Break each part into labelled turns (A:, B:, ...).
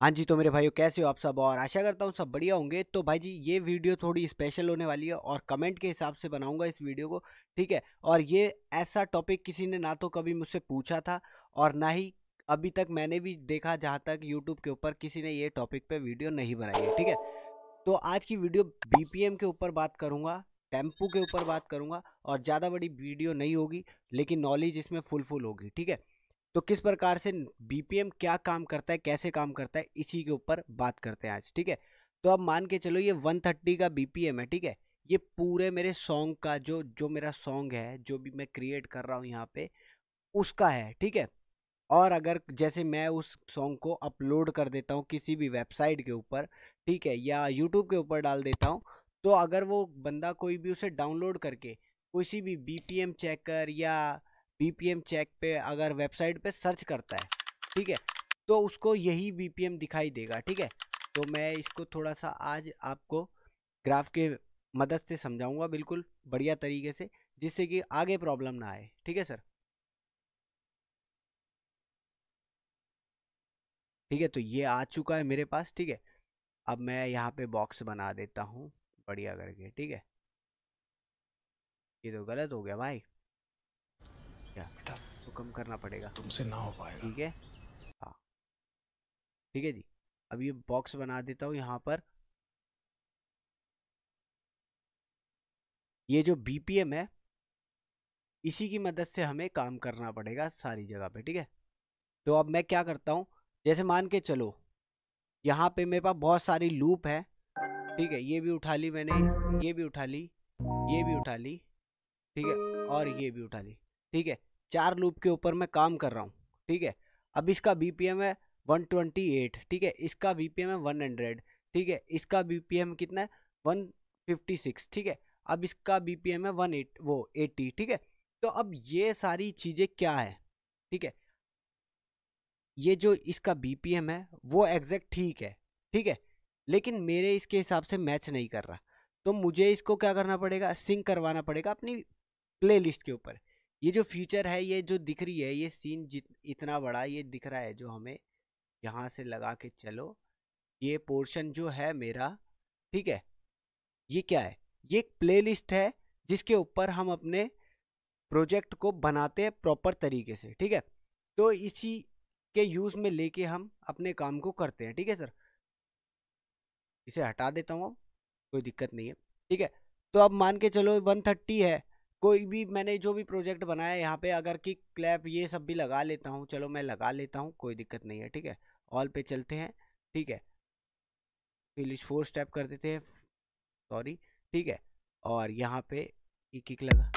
A: हाँ जी, तो मेरे भाइयों कैसे हो आप सब, और आशा करता हूँ सब बढ़िया होंगे। तो भाई जी ये वीडियो थोड़ी स्पेशल होने वाली है और कमेंट के हिसाब से बनाऊंगा इस वीडियो को, ठीक है। और ये ऐसा टॉपिक किसी ने ना तो कभी मुझसे पूछा था और ना ही अभी तक मैंने भी देखा, जहाँ तक यूट्यूब के ऊपर किसी ने ये टॉपिक पे वीडियो नहीं बनाई है, ठीक है। तो आज की वीडियो बीपीएम के ऊपर बात करूंगा, टेम्पू के ऊपर बात करूंगा, और ज़्यादा बड़ी वीडियो नहीं होगी लेकिन नॉलेज इसमें फुल होगी, ठीक है। तो किस प्रकार से बीपीएम क्या काम करता है, कैसे काम करता है, इसी के ऊपर बात करते हैं आज, ठीक है। तो अब मान के चलो ये 130 का बीपीएम है, ठीक है। ये पूरे मेरे सॉन्ग का जो जो मेरा सॉन्ग है, जो भी मैं क्रिएट कर रहा हूँ यहाँ पे, उसका है, ठीक है। और अगर जैसे मैं उस सॉन्ग को अपलोड कर देता हूँ किसी भी वेबसाइट के ऊपर, ठीक है, या यूट्यूब के ऊपर डाल देता हूँ, तो अगर वो बंदा कोई भी उसे डाउनलोड करके किसी भी बीपीएम चेकर या बीपीएम चेक पे अगर वेबसाइट पे सर्च करता है, ठीक है, तो उसको यही बीपीएम दिखाई देगा, ठीक है। तो मैं इसको थोड़ा सा आज आपको ग्राफ के मदद से समझाऊंगा, बिल्कुल बढ़िया तरीके से, जिससे कि आगे प्रॉब्लम ना आए, ठीक है सर। ठीक है, तो ये आ चुका है मेरे पास, ठीक है। अब मैं यहाँ पे बॉक्स बना देता हूँ बढ़िया करके, ठीक है। ये तो गलत हो गया भाई, क्या
B: बेटा,
A: इसको कम करना पड़ेगा,
B: तुमसे ना हो पाएगा।
A: ठीक है। हाँ, ठीक है जी। अब ये बॉक्स बना देता हूँ यहाँ पर। ये जो बीपीएम है, इसी की मदद से हमें काम करना पड़ेगा सारी जगह पे, ठीक है। तो अब मैं क्या करता हूँ, जैसे मान के चलो यहाँ पे मेरे पास बहुत सारी लूप है, ठीक है। ये भी उठा ली मैंने, ये भी उठा ली, ये भी उठा ली, ठीक है, और ये भी उठा ली, ठीक है। 4 लूप के ऊपर मैं काम कर रहा हूँ, ठीक है। अब इसका बीपीएम है 128, ठीक है। इसका बीपीएम है 100, ठीक है। इसका बीपीएम कितना है, 156, ठीक है। अब इसका बीपीएम है 80, ठीक है। तो अब ये सारी चीजें क्या है, ठीक है। ये जो इसका बीपीएम है वो एग्जैक्ट ठीक है, ठीक है, लेकिन मेरे इसके हिसाब से मैच नहीं कर रहा। तो मुझे इसको क्या करना पड़ेगा, सिंक करवाना पड़ेगा अपनी प्लेलिस्ट के ऊपर। ये जो फ्यूचर है, ये जो दिख रही है, ये सीन इतना बड़ा ये दिख रहा है, जो हमें यहाँ से लगा के चलो, ये पोर्शन जो है मेरा, ठीक है। ये क्या है, ये एक प्लेलिस्ट है जिसके ऊपर हम अपने प्रोजेक्ट को बनाते हैं प्रॉपर तरीके से, ठीक है। तो इसी के यूज में लेके हम अपने काम को करते हैं, ठीक है सर। इसे हटा देता हूँ अब, कोई दिक्कत नहीं है, ठीक है। तो अब मान के चलो 130 है, कोई भी मैंने जो भी प्रोजेक्ट बनाया यहाँ पे, अगर किक क्लैप ये सब भी लगा लेता हूँ, चलो मैं लगा लेता हूँ, कोई दिक्कत नहीं है, ठीक है। ऑल पे चलते हैं, ठीक है। फिनिश 4 स्टेप कर देते हैं, सॉरी, ठीक है। और यहाँ पे किक लगा,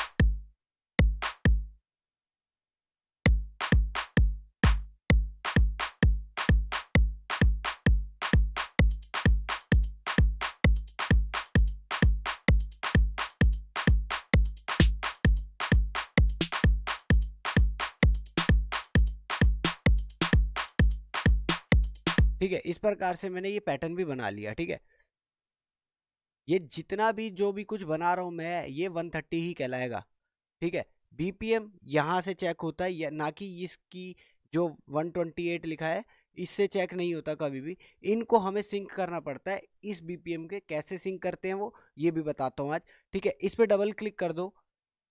A: ठीक है। इस प्रकार से मैंने ये पैटर्न भी बना लिया, ठीक है। ये जितना भी जो भी कुछ बना रहा हूँ मैं, ये 130 ही कहलाएगा, ठीक है। बीपीएम यहाँ से चेक होता है, या ना कि इसकी जो 128 लिखा है इससे चेक नहीं होता कभी भी। इनको हमें सिंक करना पड़ता है इस बीपीएम के। कैसे सिंक करते हैं वो, ये भी बताता हूँ आज, ठीक है। इस पे डबल क्लिक कर दो।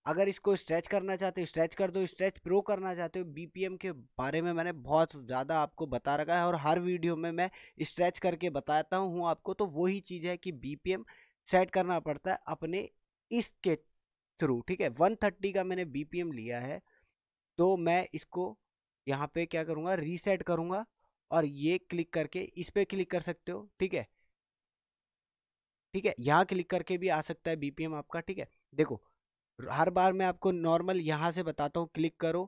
A: अगर इसको स्ट्रेच करना चाहते हो स्ट्रेच कर दो, स्ट्रेच प्रो करना चाहते हो। बीपीएम के बारे में मैंने बहुत ज़्यादा आपको बता रखा है और हर वीडियो में मैं स्ट्रेच करके बताता हूँ आपको। तो वही चीज़ है कि बीपीएम सेट करना पड़ता है अपने इसके थ्रू, ठीक है। 130 का मैंने बीपीएम लिया है, तो मैं इसको यहाँ पे क्या करूँगा, रीसेट करूँगा, और ये क्लिक करके इस पे क्लिक कर सकते हो, ठीक है। ठीक है, यहाँ क्लिक करके भी आ सकता है बीपीएम आपका, ठीक है। देखो, हर बार मैं आपको नॉर्मल यहाँ से बताता हूँ, क्लिक करो,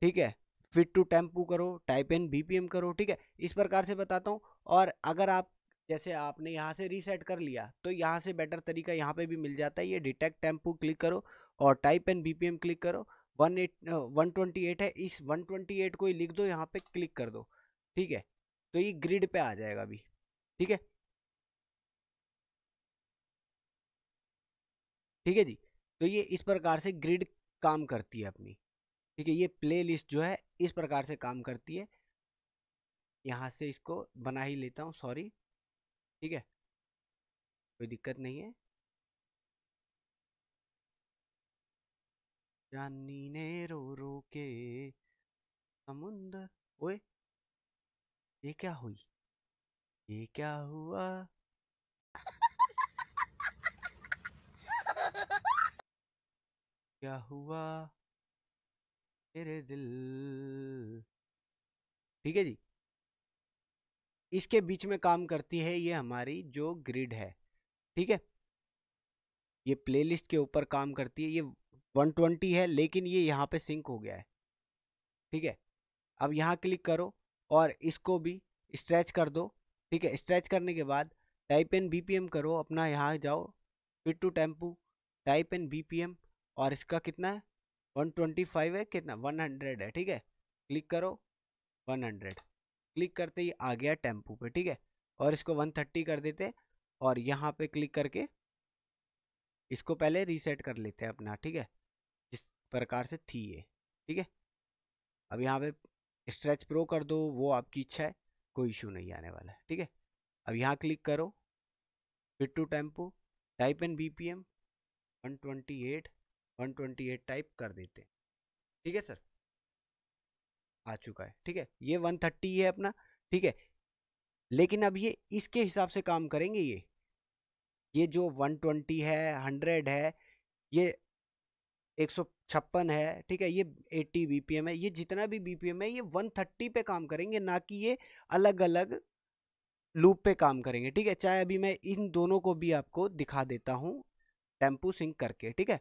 A: ठीक है, फिट टू टेम्पू करो, टाइप इन बीपीएम करो, ठीक है। इस प्रकार से बताता हूँ। और अगर आप जैसे आपने यहाँ से रीसेट कर लिया, तो यहाँ से बेटर तरीका यहाँ पे भी मिल जाता है। ये डिटेक्ट टेम्पू क्लिक करो और टाइप एन बीपीएम क्लिक करो। 128 है, इस 128 को ही लिख दो, यहाँ पे क्लिक कर दो, ठीक है। तो ये ग्रिड पे आ जाएगा अभी, ठीक है। ठीक है जी। तो ये इस प्रकार से ग्रिड काम करती है अपनी, ठीक है। ये प्ले लिस्ट जो है इस प्रकार से काम करती है। यहाँ से इसको बना ही लेता हूँ, सॉरी, ठीक है, कोई दिक्कत नहीं है। जानी ने रो रो के समुंदर, ओए ये क्या हुई, ये क्या हुआ, क्या हुआ तेरे दिल, ठीक है जी। इसके बीच में काम करती है ये हमारी जो ग्रिड है, ठीक है, ये प्लेलिस्ट के ऊपर काम करती है। ये 120 है लेकिन ये यहाँ पे सिंक हो गया है, ठीक है। अब यहाँ क्लिक करो और इसको भी स्ट्रेच कर दो, ठीक है। स्ट्रेच करने के बाद टाइप इन बीपीएम करो अपना, यहाँ जाओ fit to tempo, type in BPM, और इसका कितना है 125 है, कितना 100 है, ठीक है। क्लिक करो 100, क्लिक करते ही आ गया टेम्पू पे, ठीक है। और इसको 130 कर देते और यहाँ पे क्लिक करके इसको पहले रीसेट कर लेते हैं अपना, ठीक है, जिस प्रकार से थी ये, ठीक है। अब यहाँ पे स्ट्रेच प्रो कर दो, वो आपकी इच्छा है, कोई इशू नहीं आने वाला है, ठीक है। अब यहाँ क्लिक करो fit to tempo, type in BPM 128 type कर देते, ठीक है सर, आ चुका है, ठीक है। ये 130 है अपना, ठीक है। लेकिन अब ये इसके हिसाब से काम करेंगे, ये जो 120 है, 100 है, ये 156 है, ठीक है, ये 80 बीपीएम है, ये जितना भी बीपीएम है ये 130 पे काम करेंगे, ना कि ये अलग अलग लूप पे काम करेंगे, ठीक है। चाहे अभी मैं इन दोनों को भी आपको दिखा देता हूँ टेम्पू सिंक करके, ठीक है।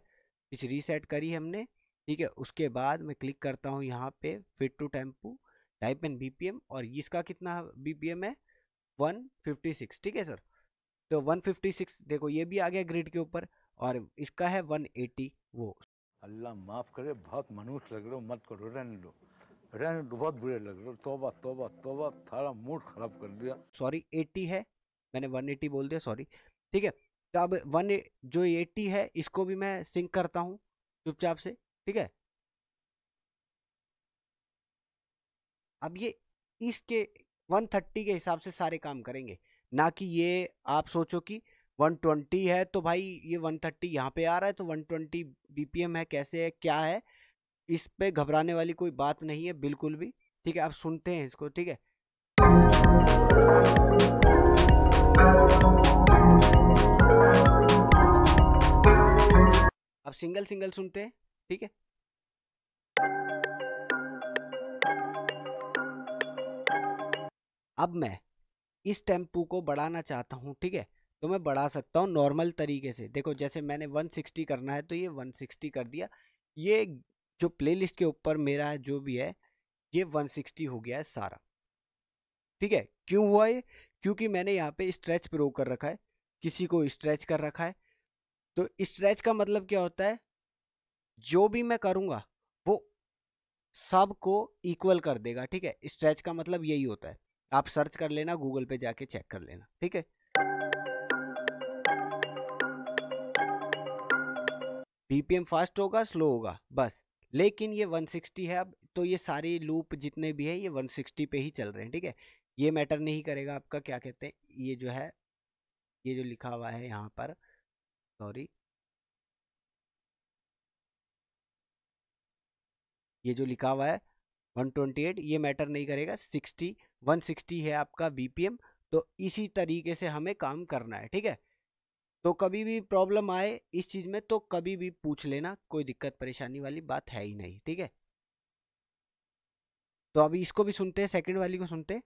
A: इस रीसेट करी हमने, ठीक है। उसके बाद मैं क्लिक करता हूँ यहाँ पे fit to tempo, type in BPM, और इसका कितना बीपीएम है 156, ठीक है सर। तो 156 देखो ये भी आ गया ग्रिड के ऊपर, और इसका है 180, वो
B: अल्लाह माफ करे, बहुत मनुष्य लग रहे हो, मत करो, रहने दो, रहने दो, बहुत बुरे लग रहे हो, तौबा तौबा तौबा, सारा मूड खराब कर दिया।
A: सॉरी 80 है, मैंने 180 बोल दिया, सॉरी, ठीक है। तो अब जो 80 है इसको भी मैं सिंक करता हूँ चुपचाप से, ठीक है। अब ये इसके 130 के हिसाब से सारे काम करेंगे, ना कि ये आप सोचो कि 120 है तो भाई ये 130 यहाँ पे आ रहा है तो 120 बीपीएम है, कैसे है क्या है, इस पे घबराने वाली कोई बात नहीं है बिल्कुल भी, ठीक है। आप सुनते हैं इसको, ठीक है। अब सिंगल सिंगल सुनते हैं, ठीक है। अब मैं इस टेम्पू को बढ़ाना चाहता हूँ, ठीक है, तो मैं बढ़ा सकता हूँ नॉर्मल तरीके से। देखो जैसे मैंने 160 करना है तो ये 160 कर दिया, ये जो प्लेलिस्ट के ऊपर मेरा जो भी है ये 160 हो गया है सारा, ठीक है। क्यों हुआ ये, क्योंकि मैंने यहाँ पे स्ट्रेच प्रो कर रखा है, किसी को स्ट्रेच कर रखा है। तो स्ट्रेच का मतलब क्या होता है, जो भी मैं करूँगा वो सबको इक्वल कर देगा, ठीक है। स्ट्रेच का मतलब यही होता है, आप सर्च कर लेना, गूगल पे जाके चेक कर लेना, ठीक है। बीपीएम फास्ट होगा स्लो होगा बस, लेकिन ये 160 है अब, तो ये सारी लूप जितने भी है ये 160 पे ही चल रहे हैं, ठीक है। ये मैटर नहीं करेगा आपका क्या कहते हैं, ये जो है ये जो लिखा हुआ है यहाँ पर, सॉरी, ये जो लिखा हुआ है 128 ये मैटर नहीं करेगा, 160 है आपका बीपीएम। तो इसी तरीके से हमें काम करना है, ठीक है। तो कभी भी प्रॉब्लम आए इस चीज़ में तो कभी भी पूछ लेना, कोई दिक्कत परेशानी वाली बात है ही नहीं, ठीक है। तो अभी इसको भी सुनते हैं, सेकंड वाली को सुनते हैं।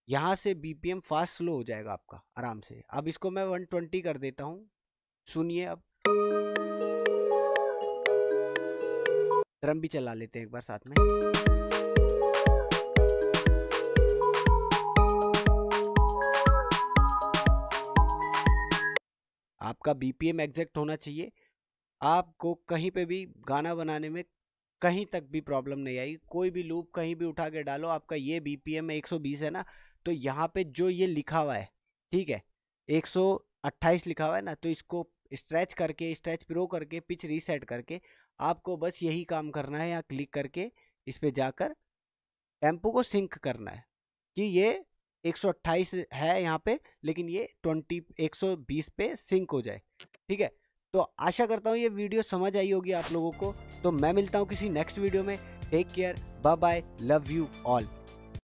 A: यहाँ से बीपीएम फास्ट स्लो हो जाएगा आपका आराम से। अब इसको मैं 120 कर देता हूँ, सुनिए। अब ड्रम भी चला लेते हैं एक बार साथ में। आपका बीपीएम एग्जैक्ट होना चाहिए, आपको कहीं पे भी गाना बनाने में कहीं तक भी प्रॉब्लम नहीं आएगी। कोई भी लूप कहीं भी उठा के डालो, आपका ये बीपीएम 120 है ना, तो यहाँ पे जो ये लिखा हुआ है, ठीक है, 128 लिखा हुआ है ना, तो इसको स्ट्रेच करके, स्ट्रेच प्रो करके, पिच रीसेट करके आपको बस यही काम करना है। यहाँ क्लिक करके इस पे जाकर टेम्पो को सिंक करना है कि ये 128 है यहाँ पे, लेकिन ये 120 पे सिंक हो जाए। ठीक है, तो आशा करता हूँ ये वीडियो समझ आई होगी आप लोगों को। तो मैं मिलता हूँ किसी नेक्स्ट वीडियो में। Take care, bye bye, love you all.